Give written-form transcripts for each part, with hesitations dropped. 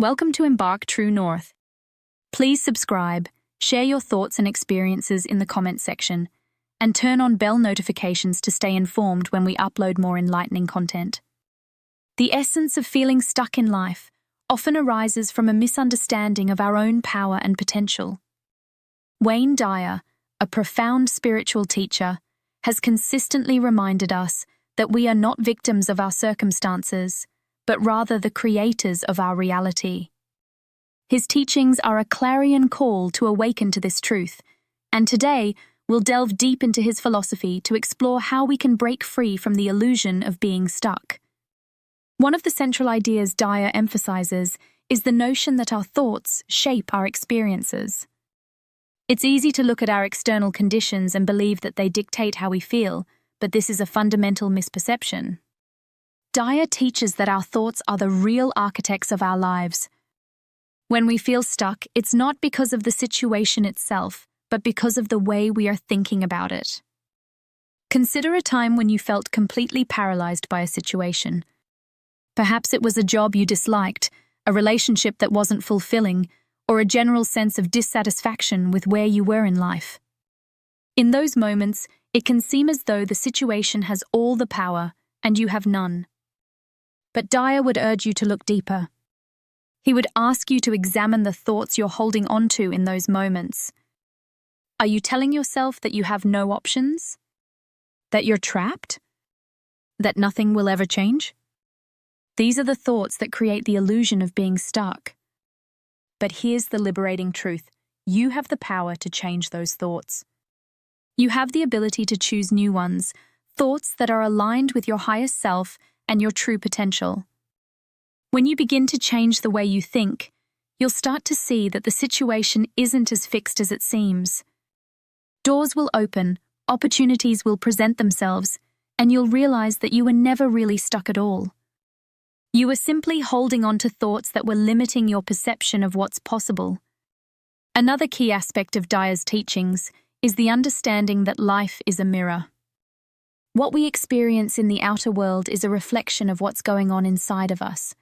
Welcome to Embark True North. Please subscribe, share your thoughts and experiences in the comments section, and turn on bell notifications to stay informed when we upload more enlightening content. The essence of feeling stuck in life often arises from a misunderstanding of our own power and potential. Wayne Dyer, a profound spiritual teacher, has consistently reminded us that we are not victims of our circumstances, but rather the creators of our reality. His teachings are a clarion call to awaken to this truth, and today we'll delve deep into his philosophy to explore how we can break free from the illusion of being stuck. One of the central ideas Dyer emphasizes is the notion that our thoughts shape our experiences. It's easy to look at our external conditions and believe that they dictate how we feel, but this is a fundamental misperception. Dyer teaches that our thoughts are the real architects of our lives. When we feel stuck, it's not because of the situation itself, but because of the way we are thinking about it. Consider a time when you felt completely paralyzed by a situation. Perhaps it was a job you disliked, a relationship that wasn't fulfilling, or a general sense of dissatisfaction with where you were in life. In those moments, it can seem as though the situation has all the power and you have none. But Dyer would urge you to look deeper. He would ask you to examine the thoughts you're holding onto in those moments. Are you telling yourself that you have no options? That you're trapped? That nothing will ever change? These are the thoughts that create the illusion of being stuck. But here's the liberating truth. You have the power to change those thoughts. You have the ability to choose new ones, thoughts that are aligned with your highest self and your true potential. When you begin to change the way you think, you'll start to see that the situation isn't as fixed as it seems. Doors will open, opportunities will present themselves, and you'll realize that you were never really stuck at all. You were simply holding on to thoughts that were limiting your perception of what's possible. Another key aspect of Dyer's teachings is the understanding that life is a mirror. What we experience in the outer world is a reflection of what's going on inside of us.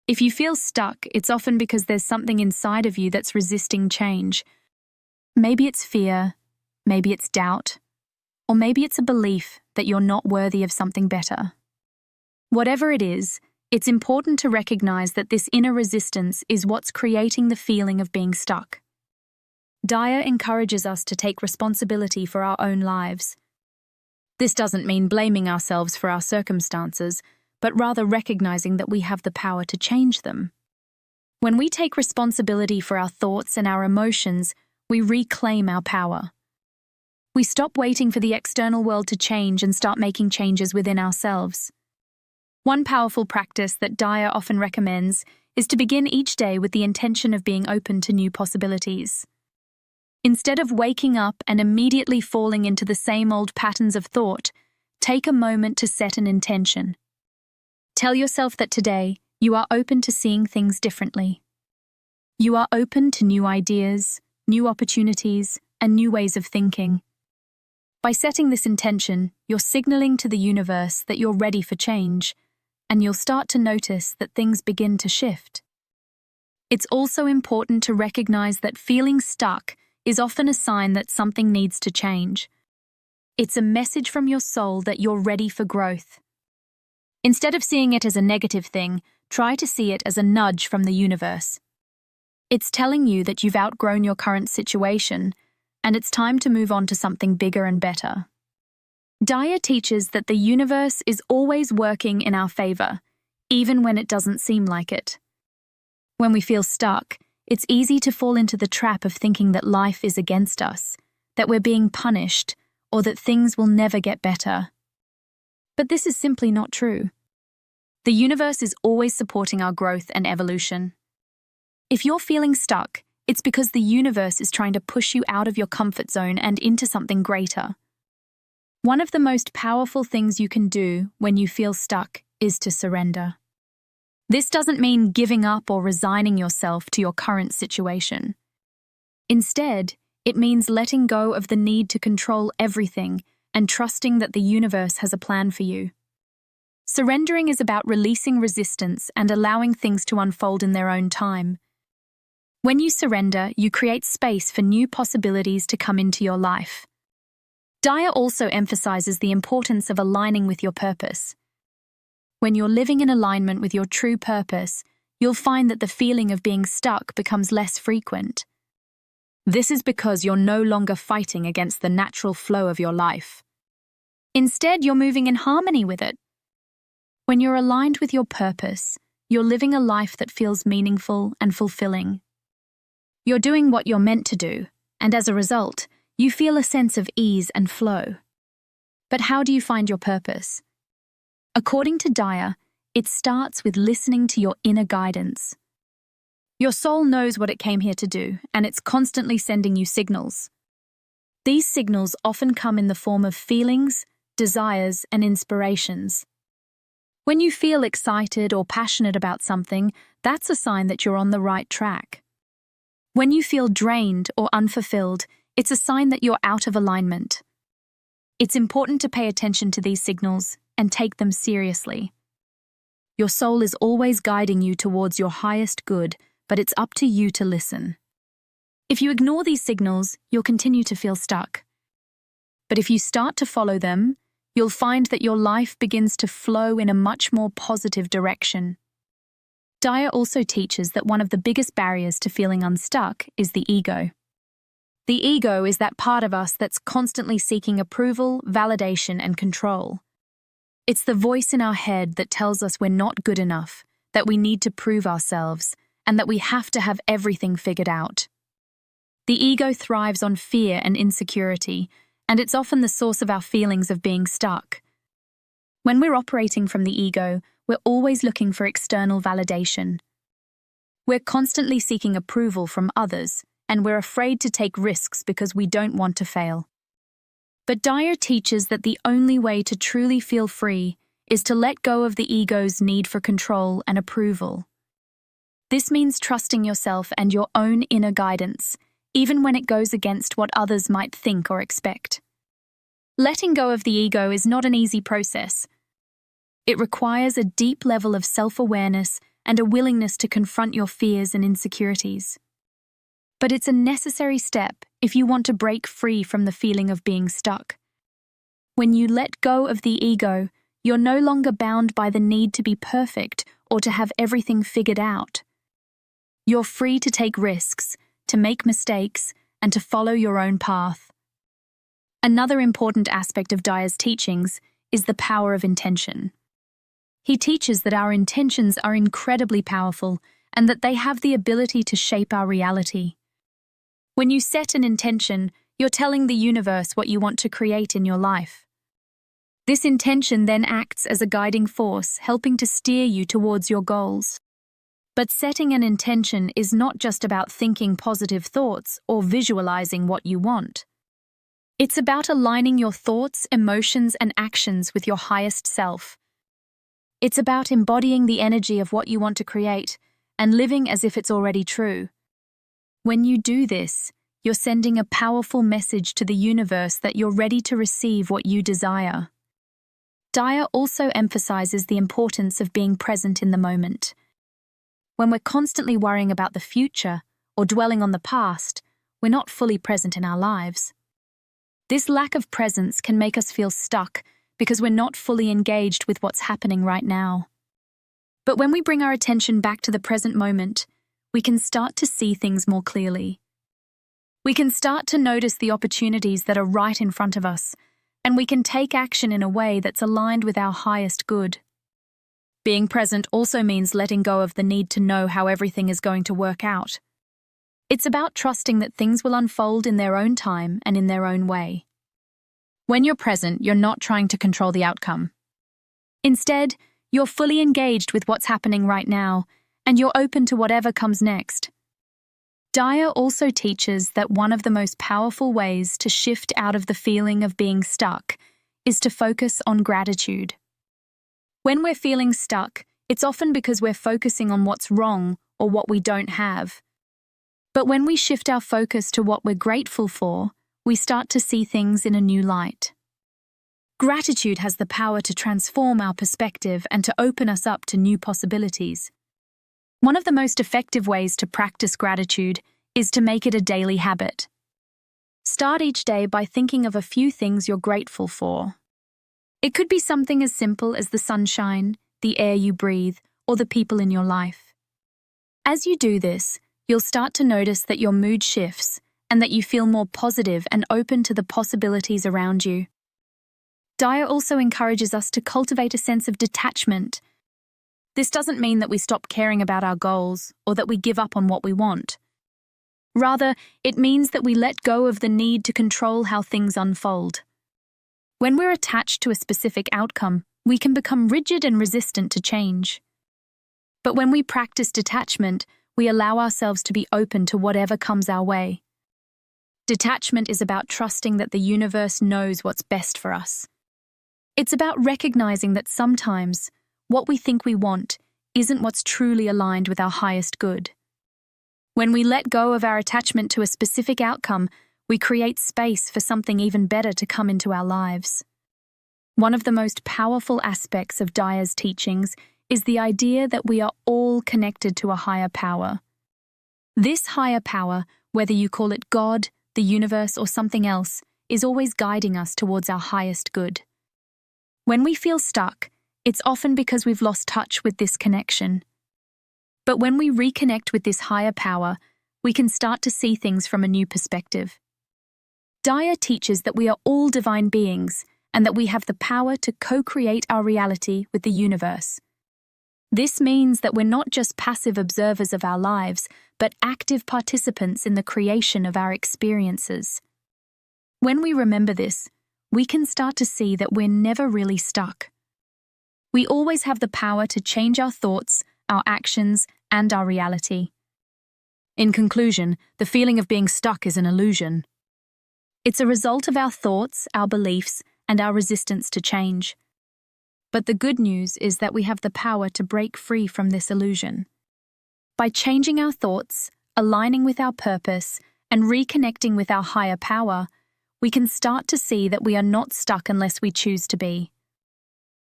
If you feel stuck, it's often because there's something inside of you that's resisting change. Maybe it's fear, maybe it's doubt, or maybe it's a belief that you're not worthy of something better. Whatever it is, it's important to recognize that this inner resistance is what's creating the feeling of being stuck. Dyer encourages us to take responsibility for our own lives. This doesn't mean blaming ourselves for our circumstances, but rather recognizing that we have the power to change them. When we take responsibility for our thoughts and our emotions, we reclaim our power. We stop waiting for the external world to change and start making changes within ourselves. One powerful practice that Dyer often recommends is to begin each day with the intention of being open to new possibilities. Instead of waking up and immediately falling into the same old patterns of thought, take a moment to set an intention. Tell yourself that today you are open to seeing things differently. You are open to new ideas, new opportunities, and new ways of thinking. By setting this intention, you're signaling to the universe that you're ready for change, and you'll start to notice that things begin to shift. It's also important to recognize that feeling stuck is often a sign that something needs to change. It's a message from your soul that you're ready for growth. Instead of seeing it as a negative thing, try to see it as a nudge from the universe. It's telling you that you've outgrown your current situation, and it's time to move on to something bigger and better. Dyer teaches that the universe is always working in our favor, even when it doesn't seem like it. When we feel stuck, it's easy to fall into the trap of thinking that life is against us, that we're being punished, or that things will never get better. But this is simply not true. The universe is always supporting our growth and evolution. If you're feeling stuck, it's because the universe is trying to push you out of your comfort zone and into something greater. One of the most powerful things you can do when you feel stuck is to surrender. This doesn't mean giving up or resigning yourself to your current situation. Instead, it means letting go of the need to control everything and trusting that the universe has a plan for you. Surrendering is about releasing resistance and allowing things to unfold in their own time. When you surrender, you create space for new possibilities to come into your life. Dyer also emphasizes the importance of aligning with your purpose. When you're living in alignment with your true purpose, you'll find that the feeling of being stuck becomes less frequent. This is because you're no longer fighting against the natural flow of your life. Instead, you're moving in harmony with it. When you're aligned with your purpose, you're living a life that feels meaningful and fulfilling. You're doing what you're meant to do, and as a result, you feel a sense of ease and flow. But how do you find your purpose? According to Dyer, it starts with listening to your inner guidance. Your soul knows what it came here to do, and it's constantly sending you signals. These signals often come in the form of feelings, desires, and inspirations. When you feel excited or passionate about something, that's a sign that you're on the right track. When you feel drained or unfulfilled, it's a sign that you're out of alignment. It's important to pay attention to these signals and take them seriously. Your soul is always guiding you towards your highest good, but it's up to you to listen. If you ignore these signals, you'll continue to feel stuck. But if you start to follow them, you'll find that your life begins to flow in a much more positive direction. Dyer also teaches that one of the biggest barriers to feeling unstuck is the ego. The ego is that part of us that's constantly seeking approval, validation, and control. It's the voice in our head that tells us we're not good enough, that we need to prove ourselves, and that we have to have everything figured out. The ego thrives on fear and insecurity, and it's often the source of our feelings of being stuck. When we're operating from the ego, we're always looking for external validation. We're constantly seeking approval from others, and we're afraid to take risks because we don't want to fail. But Dyer teaches that the only way to truly feel free is to let go of the ego's need for control and approval. This means trusting yourself and your own inner guidance, even when it goes against what others might think or expect. Letting go of the ego is not an easy process. It requires a deep level of self-awareness and a willingness to confront your fears and insecurities. But it's a necessary step if you want to break free from the feeling of being stuck. When you let go of the ego, you're no longer bound by the need to be perfect or to have everything figured out. You're free to take risks, to make mistakes, and to follow your own path. Another important aspect of Dyer's teachings is the power of intention. He teaches that our intentions are incredibly powerful and that they have the ability to shape our reality. When you set an intention, you're telling the universe what you want to create in your life. This intention then acts as a guiding force, helping to steer you towards your goals. But setting an intention is not just about thinking positive thoughts or visualizing what you want. It's about aligning your thoughts, emotions, and actions with your highest self. It's about embodying the energy of what you want to create and living as if it's already true. When you do this, you're sending a powerful message to the universe that you're ready to receive what you desire. Dyer also emphasizes the importance of being present in the moment. When we're constantly worrying about the future or dwelling on the past, we're not fully present in our lives. This lack of presence can make us feel stuck because we're not fully engaged with what's happening right now. But when we bring our attention back to the present moment, we can start to see things more clearly. We can start to notice the opportunities that are right in front of us, and we can take action in a way that's aligned with our highest good. Being present also means letting go of the need to know how everything is going to work out. It's about trusting that things will unfold in their own time and in their own way. When you're present, you're not trying to control the outcome. Instead, you're fully engaged with what's happening right now, and you're open to whatever comes next. Dyer also teaches that one of the most powerful ways to shift out of the feeling of being stuck is to focus on gratitude. When we're feeling stuck, it's often because we're focusing on what's wrong or what we don't have. But when we shift our focus to what we're grateful for, we start to see things in a new light. Gratitude has the power to transform our perspective and to open us up to new possibilities. One of the most effective ways to practice gratitude is to make it a daily habit. Start each day by thinking of a few things you're grateful for. It could be something as simple as the sunshine, the air you breathe, or the people in your life. As you do this, you'll start to notice that your mood shifts and that you feel more positive and open to the possibilities around you. Dyer also encourages us to cultivate a sense of detachment. This doesn't mean that we stop caring about our goals or that we give up on what we want. Rather, it means that we let go of the need to control how things unfold. When we're attached to a specific outcome, we can become rigid and resistant to change. But when we practice detachment, we allow ourselves to be open to whatever comes our way. Detachment is about trusting that the universe knows what's best for us. It's about recognizing that sometimes what we think we want isn't what's truly aligned with our highest good. When we let go of our attachment to a specific outcome, we create space for something even better to come into our lives. One of the most powerful aspects of Dyer's teachings is the idea that we are all connected to a higher power. This higher power, whether you call it God, the universe, or something else, is always guiding us towards our highest good. When we feel stuck, it's often because we've lost touch with this connection. But when we reconnect with this higher power, we can start to see things from a new perspective. Dyer teaches that we are all divine beings and that we have the power to co-create our reality with the universe. This means that we're not just passive observers of our lives, but active participants in the creation of our experiences. When we remember this, we can start to see that we're never really stuck. We always have the power to change our thoughts, our actions, and our reality. In conclusion, the feeling of being stuck is an illusion. It's a result of our thoughts, our beliefs, and our resistance to change. But the good news is that we have the power to break free from this illusion. By changing our thoughts, aligning with our purpose, and reconnecting with our higher power, we can start to see that we are not stuck unless we choose to be.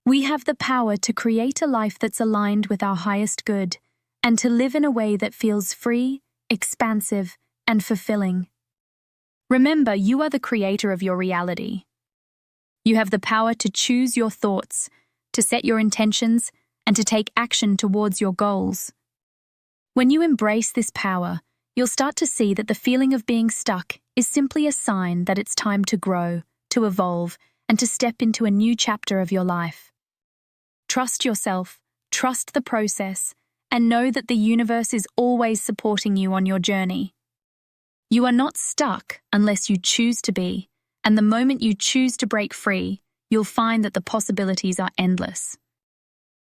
We have the power to create a life that's aligned with our highest good, and to live in a way that feels free, expansive, and fulfilling. Remember, you are the creator of your reality. You have the power to choose your thoughts, to set your intentions, and to take action towards your goals. When you embrace this power, you'll start to see that the feeling of being stuck is simply a sign that it's time to grow, to evolve, and to step into a new chapter of your life. Trust yourself, trust the process, and know that the universe is always supporting you on your journey. You are not stuck unless you choose to be, and the moment you choose to break free, you'll find that the possibilities are endless.